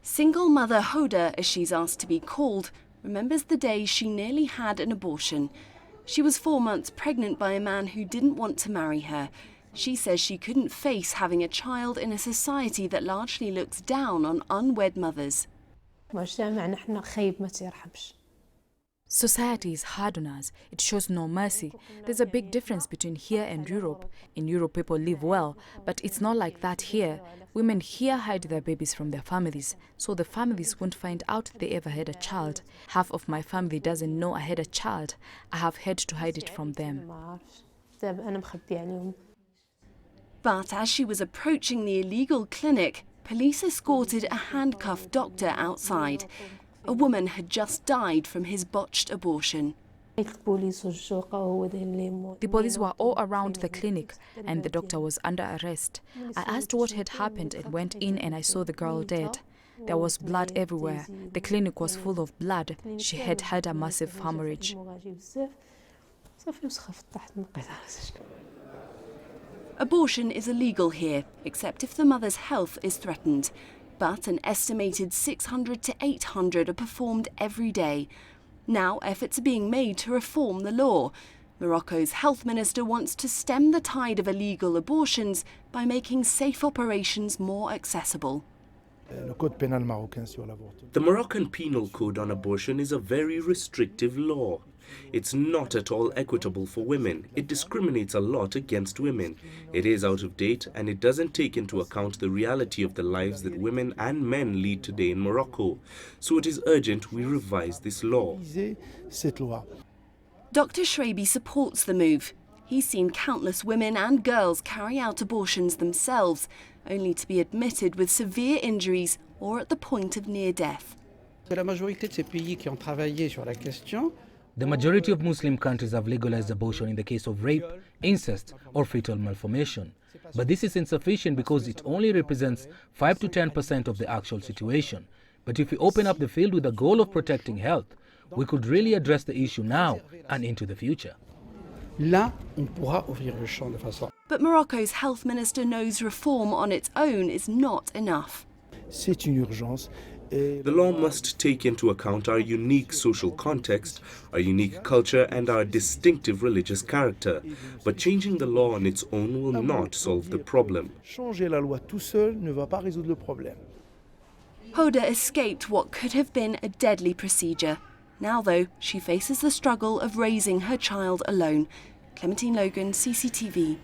Single mother Hoda, as she's asked to be called, remembers the day she nearly had an abortion. She was 4 months pregnant by a man who didn't want to marry her. She says she couldn't face having a child in a society that largely looks down on unwed mothers. Society is hard on us. It shows no mercy. There's a big difference between here and Europe. In Europe, people live well, but it's not like that here. Women here hide their babies from their families, so the families won't find out they ever had a child. Half of my family doesn't know I had a child. I have had to hide it from them. But as she was approaching the illegal clinic, police escorted a handcuffed doctor outside. A woman had just died from his botched abortion. The police were all around the clinic and the doctor was under arrest. I asked what had happened and went in and I saw the girl dead. There was blood everywhere. The clinic was full of blood. She had had a massive hemorrhage. Abortion is illegal here, except if the mother's health is threatened. But an estimated 600 to 800 are performed every day. Now efforts are being made to reform the law. Morocco's health minister wants to stem the tide of illegal abortions by making safe operations more accessible. The Moroccan penal code on abortion is a very restrictive law. It's not at all equitable for women. It discriminates a lot against women. It is out of date and it doesn't take into account the reality of the lives that women and men lead today in Morocco. So it is urgent we revise this law. Dr. Shrabi supports the move. He's seen countless women and girls carry out abortions themselves, only to be admitted with severe injuries or at the point of near death. The majority of Muslim countries have legalized abortion in the case of rape, incest or fetal malformation. But this is insufficient because it only represents 5 to 10% of the actual situation. But if we open up the field with the goal of protecting health, we could really address the issue now and into the future. But Morocco's health minister knows reform on its own is not enough. The law must take into account our unique social context, our unique culture and our distinctive religious character. But changing the law on its own will not solve the problem. Hoda escaped what could have been a deadly procedure. Now, though, she faces the struggle of raising her child alone. Clementine Logan, CCTV.